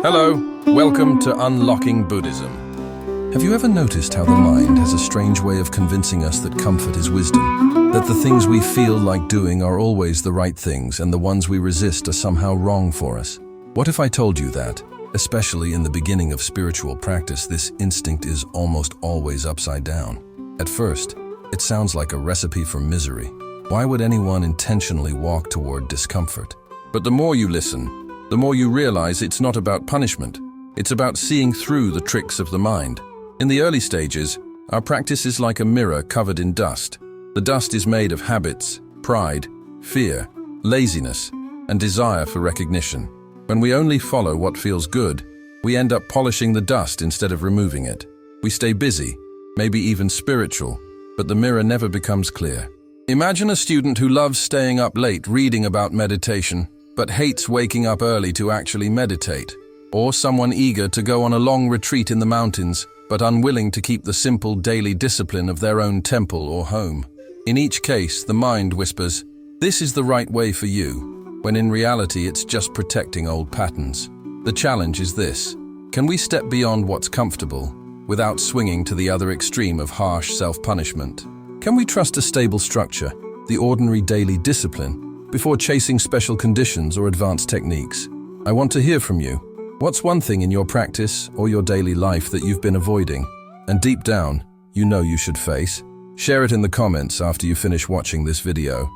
Hello, welcome to Unlocking Buddhism. Have you ever noticed how the mind has a strange way of convincing us that comfort is wisdom? That the things we feel like doing are always the right things and the ones we resist are somehow wrong for us? What if I told you that, especially in the beginning of spiritual practice, this instinct is almost always upside down? At first, it sounds like a recipe for misery. Why would anyone intentionally walk toward discomfort? But the more you listen, the more you realize it's not about punishment. It's about seeing through the tricks of the mind. In the early stages, our practice is like a mirror covered in dust. The dust is made of habits, pride, fear, laziness, and desire for recognition. When we only follow what feels good, we end up polishing the dust instead of removing it. We stay busy, maybe even spiritual, but the mirror never becomes clear. Imagine a student who loves staying up late reading about meditation, but hates waking up early to actually meditate. Or someone eager to go on a long retreat in the mountains, but unwilling to keep the simple daily discipline of their own temple or home. In each case, the mind whispers, "This is the right way for you," when in reality it's just protecting old patterns. The challenge is this: can we step beyond what's comfortable, without swinging to the other extreme of harsh self-punishment? Can we trust a stable structure, the ordinary daily discipline, before chasing special conditions or advanced techniques? I want to hear from you. What's one thing in your practice or your daily life that you've been avoiding, and deep down, you know you should face? Share it in the comments after you finish watching this video.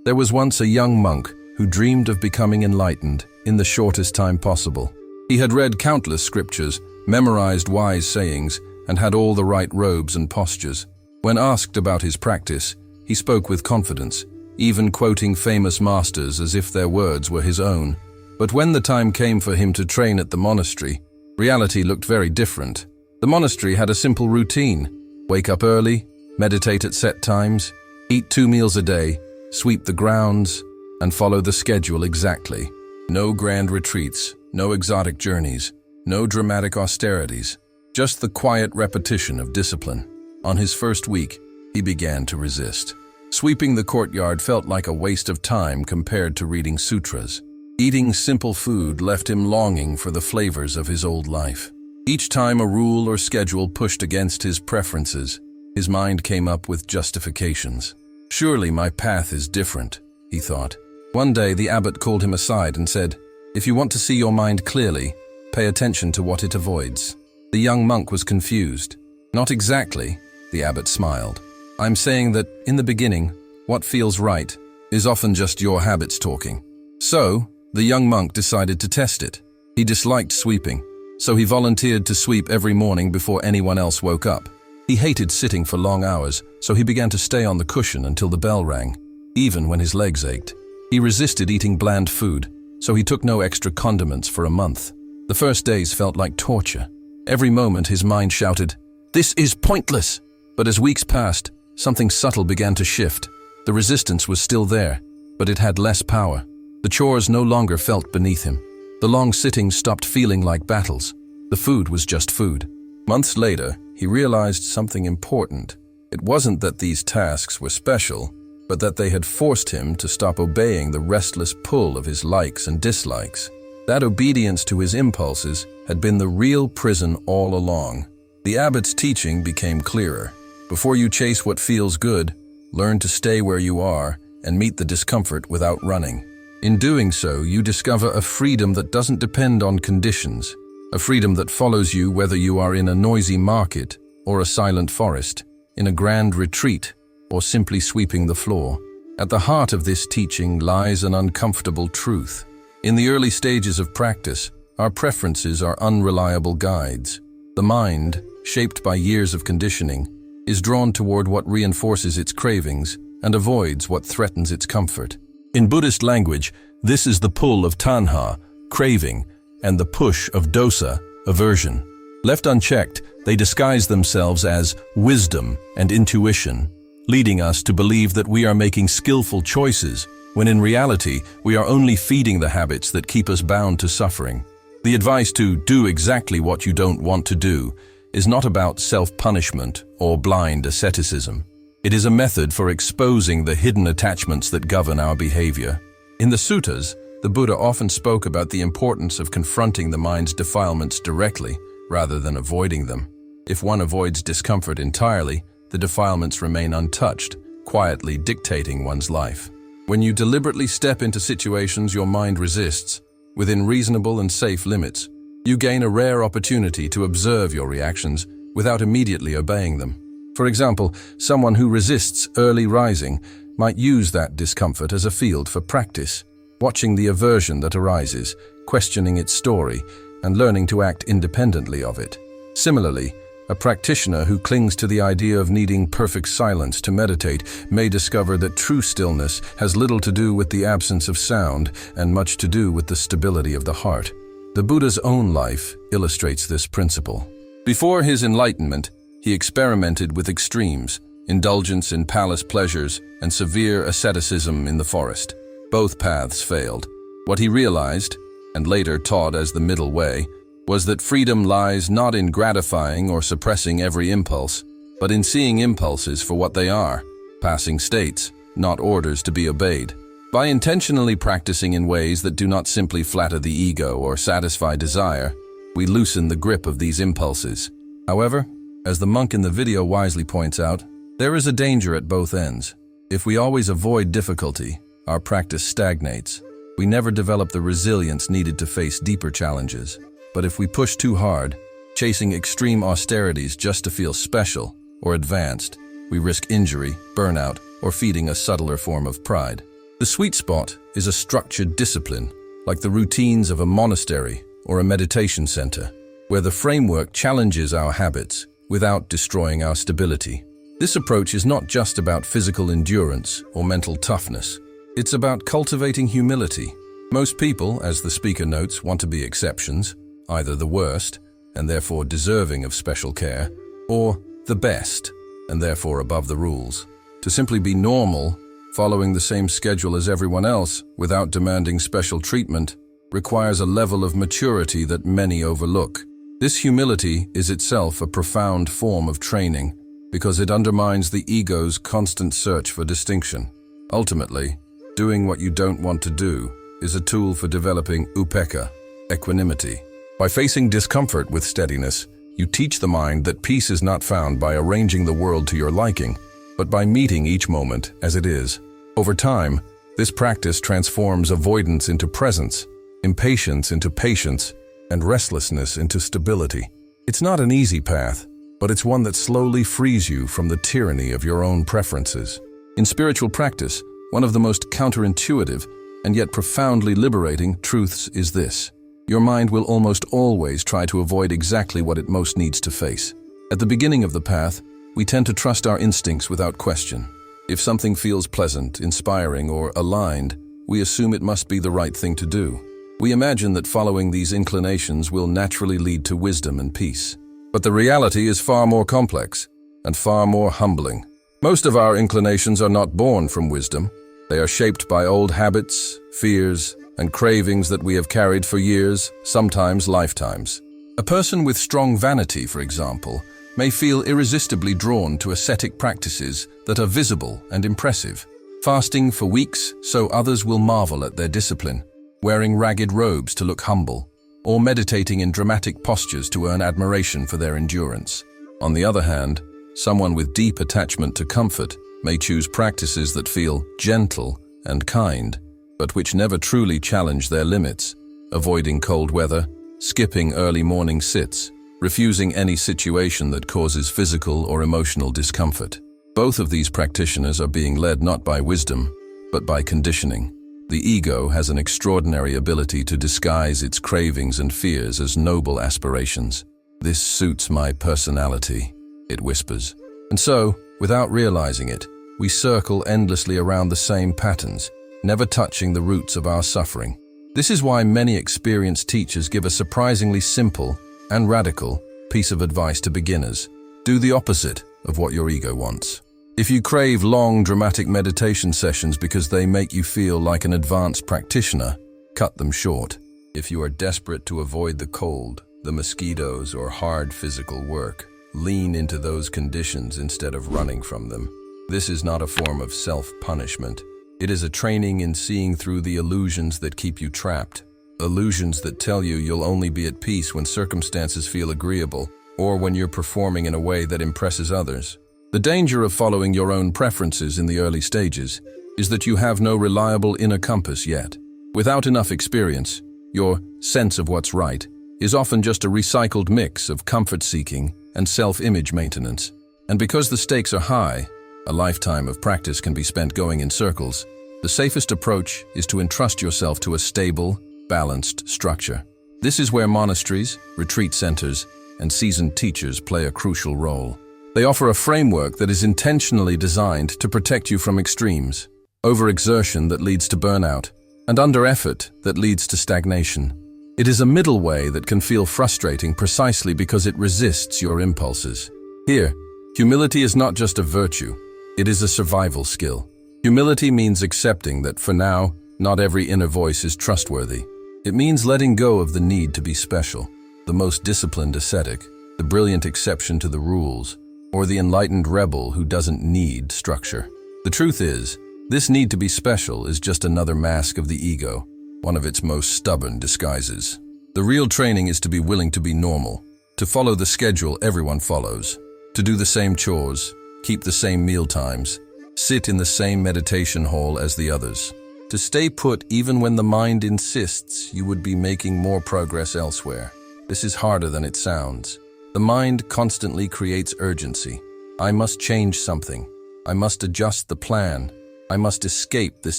There was once a young monk who dreamed of becoming enlightened in the shortest time possible. He had read countless scriptures, memorized wise sayings, and had all the right robes and postures. When asked about his practice, he spoke with confidence, even quoting famous masters as if their words were his own. But when the time came for him to train at the monastery, reality looked very different. The monastery had a simple routine: wake up early, meditate at set times, eat 2 meals a day, sweep the grounds, and follow the schedule exactly. No grand retreats, no exotic journeys, no dramatic austerities, just the quiet repetition of discipline. On his first week, he began to resist. Sweeping the courtyard felt like a waste of time compared to reading sutras. Eating simple food left him longing for the flavors of his old life. Each time a rule or schedule pushed against his preferences, his mind came up with justifications. "Surely my path is different," he thought. One day the abbot called him aside and said, "If you want to see your mind clearly, pay attention to what it avoids." The young monk was confused. "Not exactly," the abbot smiled. "I'm saying that, in the beginning, what feels right is often just your habits talking." So, the young monk decided to test it. He disliked sweeping, so he volunteered to sweep every morning before anyone else woke up. He hated sitting for long hours, so he began to stay on the cushion until the bell rang, even when his legs ached. He resisted eating bland food, so he took no extra condiments for a month. The first days felt like torture. Every moment his mind shouted, "This is pointless!" But as weeks passed, something subtle began to shift. The resistance was still there, but it had less power. The chores no longer felt beneath him. The long sittings stopped feeling like battles. The food was just food. Months later, he realized something important. It wasn't that these tasks were special, but that they had forced him to stop obeying the restless pull of his likes and dislikes. That obedience to his impulses had been the real prison all along. The abbot's teaching became clearer. Before you chase what feels good, learn to stay where you are and meet the discomfort without running. In doing so, you discover a freedom that doesn't depend on conditions, a freedom that follows you whether you are in a noisy market or a silent forest, in a grand retreat, or simply sweeping the floor. At the heart of this teaching lies an uncomfortable truth. In the early stages of practice, our preferences are unreliable guides. The mind, shaped by years of conditioning, is drawn toward what reinforces its cravings and avoids what threatens its comfort. In Buddhist language, this is the pull of tanha, craving, and the push of dosa, aversion. Left unchecked, they disguise themselves as wisdom and intuition, leading us to believe that we are making skillful choices, when in reality, we are only feeding the habits that keep us bound to suffering. The advice to do exactly what you don't want to do is not about self-punishment or blind asceticism. It is a method for exposing the hidden attachments that govern our behavior. In the suttas, the Buddha often spoke about the importance of confronting the mind's defilements directly, rather than avoiding them. If one avoids discomfort entirely, the defilements remain untouched, quietly dictating one's life. When you deliberately step into situations your mind resists, within reasonable and safe limits, you gain a rare opportunity to observe your reactions without immediately obeying them. For example, someone who resists early rising might use that discomfort as a field for practice, watching the aversion that arises, questioning its story, and learning to act independently of it. Similarly, a practitioner who clings to the idea of needing perfect silence to meditate may discover that true stillness has little to do with the absence of sound and much to do with the stability of the heart. The Buddha's own life illustrates this principle. Before his enlightenment, he experimented with extremes, indulgence in palace pleasures and severe asceticism in the forest. Both paths failed. What he realized, and later taught as the middle way, was that freedom lies not in gratifying or suppressing every impulse, but in seeing impulses for what they are, passing states, not orders to be obeyed. By intentionally practicing in ways that do not simply flatter the ego or satisfy desire, we loosen the grip of these impulses. However, as the monk in the video wisely points out, there is a danger at both ends. If we always avoid difficulty, our practice stagnates. We never develop the resilience needed to face deeper challenges. But if we push too hard, chasing extreme austerities just to feel special or advanced, we risk injury, burnout, or feeding a subtler form of pride. The sweet spot is a structured discipline, like the routines of a monastery or a meditation center, where the framework challenges our habits without destroying our stability. This approach is not just about physical endurance or mental toughness. It's about cultivating humility. Most people, as the speaker notes, want to be exceptions, either the worst, and therefore deserving of special care, or the best, and therefore above the rules. To simply be normal, following the same schedule as everyone else, without demanding special treatment, requires a level of maturity that many overlook. This humility is itself a profound form of training, because it undermines the ego's constant search for distinction. Ultimately, doing what you don't want to do is a tool for developing upekkha, equanimity. By facing discomfort with steadiness, you teach the mind that peace is not found by arranging the world to your liking, but by meeting each moment as it is. Over time, this practice transforms avoidance into presence, impatience into patience, and restlessness into stability. It's not an easy path, but it's one that slowly frees you from the tyranny of your own preferences. In spiritual practice, one of the most counterintuitive and yet profoundly liberating truths is this: your mind will almost always try to avoid exactly what it most needs to face. At the beginning of the path, we tend to trust our instincts without question. If something feels pleasant, inspiring, or aligned, we assume it must be the right thing to do. We imagine that following these inclinations will naturally lead to wisdom and peace. But the reality is far more complex and far more humbling. Most of our inclinations are not born from wisdom. They are shaped by old habits, fears, and cravings that we have carried for years, sometimes lifetimes. A person with strong vanity, for example, may feel irresistibly drawn to ascetic practices that are visible and impressive, fasting for weeks so others will marvel at their discipline, wearing ragged robes to look humble, or meditating in dramatic postures to earn admiration for their endurance. On the other hand, someone with deep attachment to comfort may choose practices that feel gentle and kind, but which never truly challenge their limits, avoiding cold weather, skipping early morning sits, refusing any situation that causes physical or emotional discomfort. Both of these practitioners are being led not by wisdom, but by conditioning. The ego has an extraordinary ability to disguise its cravings and fears as noble aspirations. "This suits my personality," it whispers. And so, without realizing it, we circle endlessly around the same patterns, never touching the roots of our suffering. This is why many experienced teachers give a surprisingly simple and radical piece of advice to beginners. Do the opposite of what your ego wants. If you crave long, dramatic meditation sessions because they make you feel like an advanced practitioner, cut them short. If you are desperate to avoid the cold, the mosquitoes, or hard physical work. Lean into those conditions instead of running from them. This is not a form of self-punishment. It is a training in seeing through the illusions that keep you trapped. Illusions that tell you you'll only be at peace when circumstances feel agreeable, or when you're performing in a way that impresses others. The danger of following your own preferences in the early stages is that you have no reliable inner compass yet. Without enough experience, your sense of what's right is often just a recycled mix of comfort-seeking and self-image maintenance. And because the stakes are high, a lifetime of practice can be spent going in circles, the safest approach is to entrust yourself to a stable, balanced structure. This is where monasteries, retreat centers, and seasoned teachers play a crucial role. They offer a framework that is intentionally designed to protect you from extremes, overexertion that leads to burnout, and under-effort that leads to stagnation. It is a middle way that can feel frustrating precisely because it resists your impulses. Here, humility is not just a virtue, it is a survival skill. Humility means accepting that for now, not every inner voice is trustworthy. It means letting go of the need to be special, the most disciplined ascetic, the brilliant exception to the rules, or the enlightened rebel who doesn't need structure. The truth is, this need to be special is just another mask of the ego, one of its most stubborn disguises. The real training is to be willing to be normal, to follow the schedule everyone follows, to do the same chores, keep the same meal times, sit in the same meditation hall as the others, to stay put even when the mind insists you would be making more progress elsewhere. This is harder than it sounds. The mind constantly creates urgency. I must change something. I must adjust the plan. I must escape this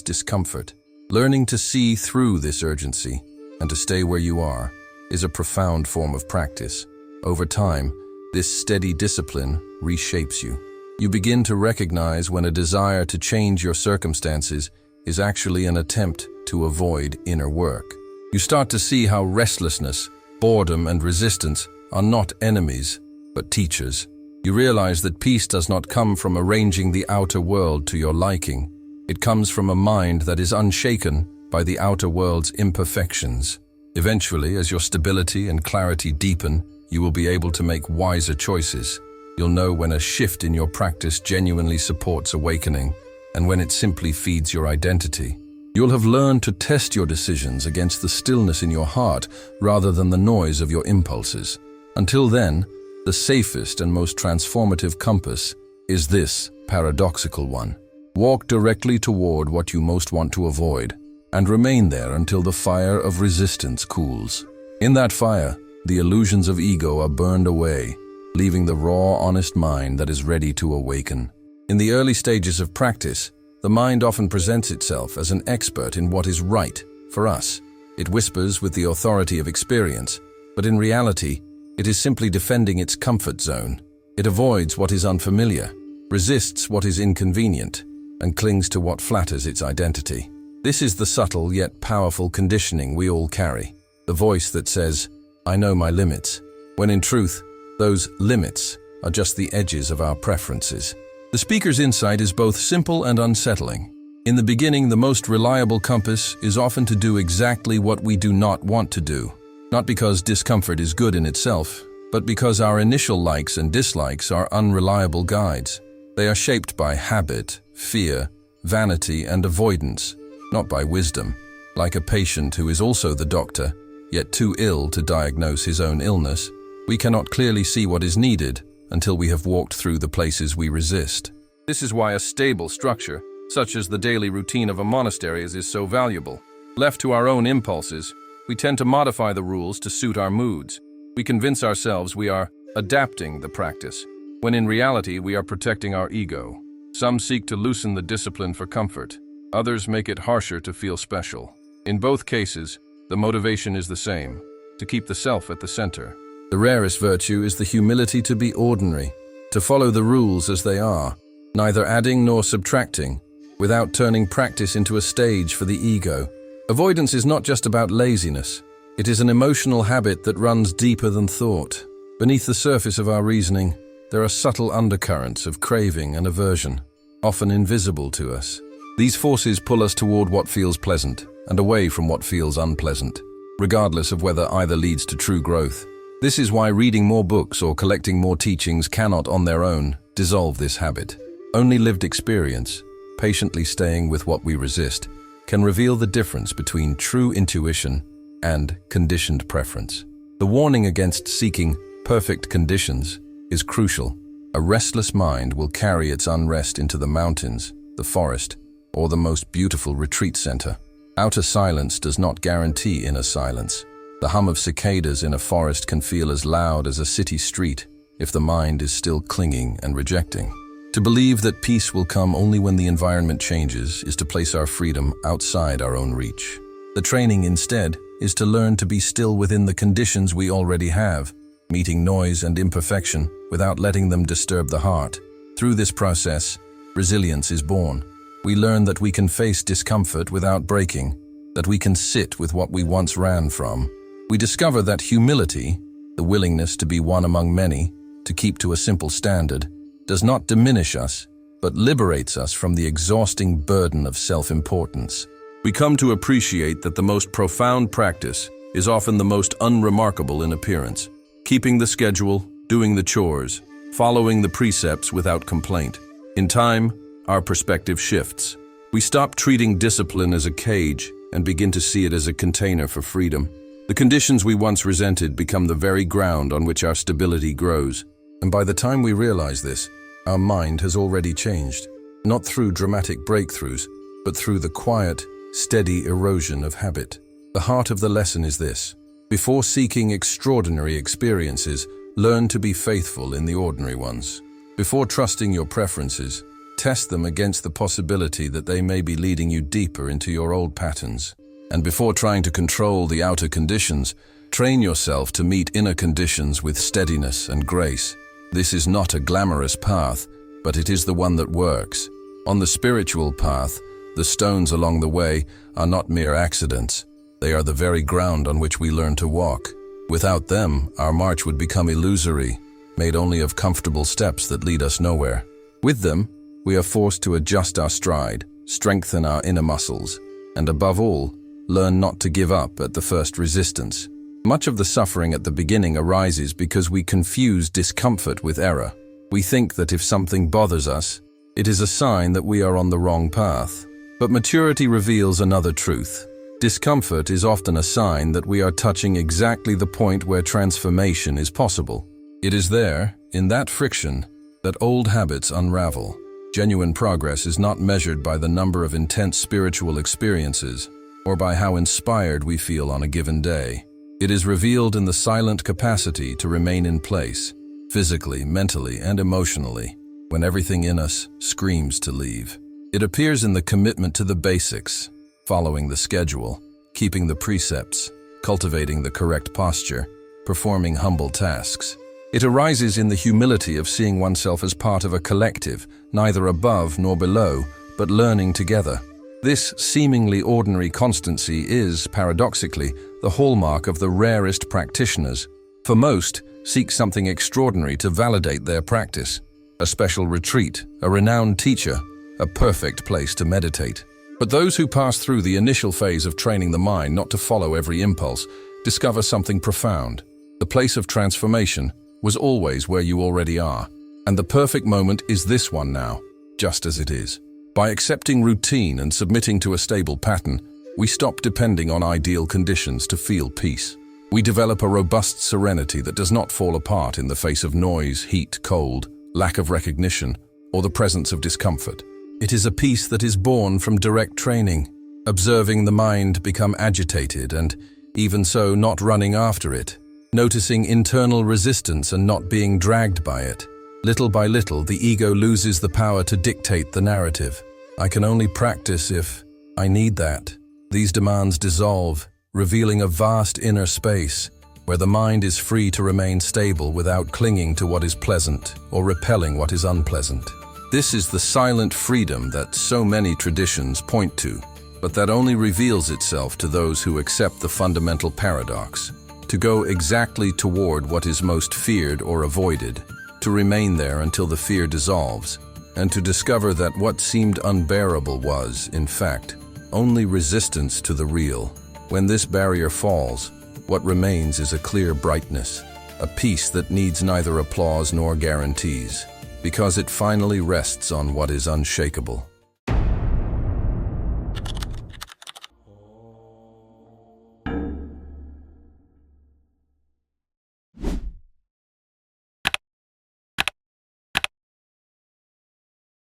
discomfort. Learning to see through this urgency and to stay where you are is a profound form of practice. Over time, this steady discipline reshapes you. You begin to recognize when a desire to change your circumstances is actually an attempt to avoid inner work. You start to see how restlessness, boredom, and resistance are not enemies, but teachers. You realize that peace does not come from arranging the outer world to your liking. It comes from a mind that is unshaken by the outer world's imperfections. Eventually, as your stability and clarity deepen, you will be able to make wiser choices. You'll know when a shift in your practice genuinely supports awakening and when it simply feeds your identity. You'll have learned to test your decisions against the stillness in your heart rather than the noise of your impulses. Until then, the safest and most transformative compass is this paradoxical one. Walk directly toward what you most want to avoid and remain there until the fire of resistance cools. In that fire, the illusions of ego are burned away, leaving the raw, honest mind that is ready to awaken. In the early stages of practice, the mind often presents itself as an expert in what is right for us. It whispers with the authority of experience, but in reality, it is simply defending its comfort zone. It avoids what is unfamiliar, resists what is inconvenient, and clings to what flatters its identity. This is the subtle yet powerful conditioning we all carry, the voice that says, "I know my limits," when in truth, those limits are just the edges of our preferences. The speaker's insight is both simple and unsettling. In the beginning, the most reliable compass is often to do exactly what we do not want to do, not because discomfort is good in itself, but because our initial likes and dislikes are unreliable guides. They are shaped by habit, fear, vanity, and avoidance, not by wisdom. Like a patient who is also the doctor, yet too ill to diagnose his own illness, we cannot clearly see what is needed until we have walked through the places we resist. This is why a stable structure, such as the daily routine of a monastery, is so valuable. Left to our own impulses, we tend to modify the rules to suit our moods. We convince ourselves we are adapting the practice, when in reality we are protecting our ego. Some seek to loosen the discipline for comfort. Others make it harsher to feel special. In both cases, the motivation is the same, to keep the self at the center. The rarest virtue is the humility to be ordinary, to follow the rules as they are, neither adding nor subtracting, without turning practice into a stage for the ego. Avoidance is not just about laziness. It is an emotional habit that runs deeper than thought. Beneath the surface of our reasoning, there are subtle undercurrents of craving and aversion, often invisible to us. These forces pull us toward what feels pleasant and away from what feels unpleasant, regardless of whether either leads to true growth. This is why reading more books or collecting more teachings cannot on their own dissolve this habit. Only lived experience, patiently staying with what we resist, can reveal the difference between true intuition and conditioned preference. The warning against seeking perfect conditions is crucial. A restless mind will carry its unrest into the mountains, the forest, or the most beautiful retreat center. Outer silence does not guarantee inner silence. The hum of cicadas in a forest can feel as loud as a city street if the mind is still clinging and rejecting. To believe that peace will come only when the environment changes is to place our freedom outside our own reach. The training, instead, is to learn to be still within the conditions we already have, meeting noise and imperfection without letting them disturb the heart. Through this process, resilience is born. We learn that we can face discomfort without breaking, that we can sit with what we once ran from. We discover that humility, the willingness to be one among many, to keep to a simple standard, does not diminish us, but liberates us from the exhausting burden of self-importance. We come to appreciate that the most profound practice is often the most unremarkable in appearance. Keeping the schedule, doing the chores, following the precepts without complaint. In time, our perspective shifts. We stop treating discipline as a cage and begin to see it as a container for freedom. The conditions we once resented become the very ground on which our stability grows. And by the time we realize this, our mind has already changed, not through dramatic breakthroughs, but through the quiet, steady erosion of habit. The heart of the lesson is this: before seeking extraordinary experiences, learn to be faithful in the ordinary ones. Before trusting your preferences, test them against the possibility that they may be leading you deeper into your old patterns. And before trying to control the outer conditions, train yourself to meet inner conditions with steadiness and grace. This is not a glamorous path, but it is the one that works. On the spiritual path, the stones along the way are not mere accidents. They are the very ground on which we learn to walk. Without them, our march would become illusory, made only of comfortable steps that lead us nowhere. With them, we are forced to adjust our stride, strengthen our inner muscles, and above all, learn not to give up at the first resistance. Much of the suffering at the beginning arises because we confuse discomfort with error. We think that if something bothers us, it is a sign that we are on the wrong path. But maturity reveals another truth. Discomfort is often a sign that we are touching exactly the point where transformation is possible. It is there, in that friction, that old habits unravel. Genuine progress is not measured by the number of intense spiritual experiences, or by how inspired we feel on a given day. It is revealed in the silent capacity to remain in place, physically, mentally, and emotionally, when everything in us screams to leave. It appears in the commitment to the basics, following the schedule, keeping the precepts, cultivating the correct posture, performing humble tasks. It arises in the humility of seeing oneself as part of a collective, neither above nor below, but learning together. This seemingly ordinary constancy is, paradoxically, the hallmark of the rarest practitioners. For most, seek something extraordinary to validate their practice. A special retreat, a renowned teacher, a perfect place to meditate. But those who pass through the initial phase of training the mind not to follow every impulse discover something profound. The place of transformation was always where you already are, and the perfect moment is this one now, just as it is. By accepting routine and submitting to a stable pattern, we stop depending on ideal conditions to feel peace. We develop a robust serenity that does not fall apart in the face of noise, heat, cold, lack of recognition, or the presence of discomfort. It is a peace that is born from direct training, observing the mind become agitated and, even so, not running after it, noticing internal resistance and not being dragged by it. Little by little, the ego loses the power to dictate the narrative. I can only practice if I need that. These demands dissolve, revealing a vast inner space where the mind is free to remain stable without clinging to what is pleasant or repelling what is unpleasant. This is the silent freedom that so many traditions point to, but that only reveals itself to those who accept the fundamental paradox. To go exactly toward what is most feared or avoided, to remain there until the fear dissolves, and to discover that what seemed unbearable was, in fact, only resistance to the real. When this barrier falls, what remains is a clear brightness, a peace that needs neither applause nor guarantees, because it finally rests on what is unshakable.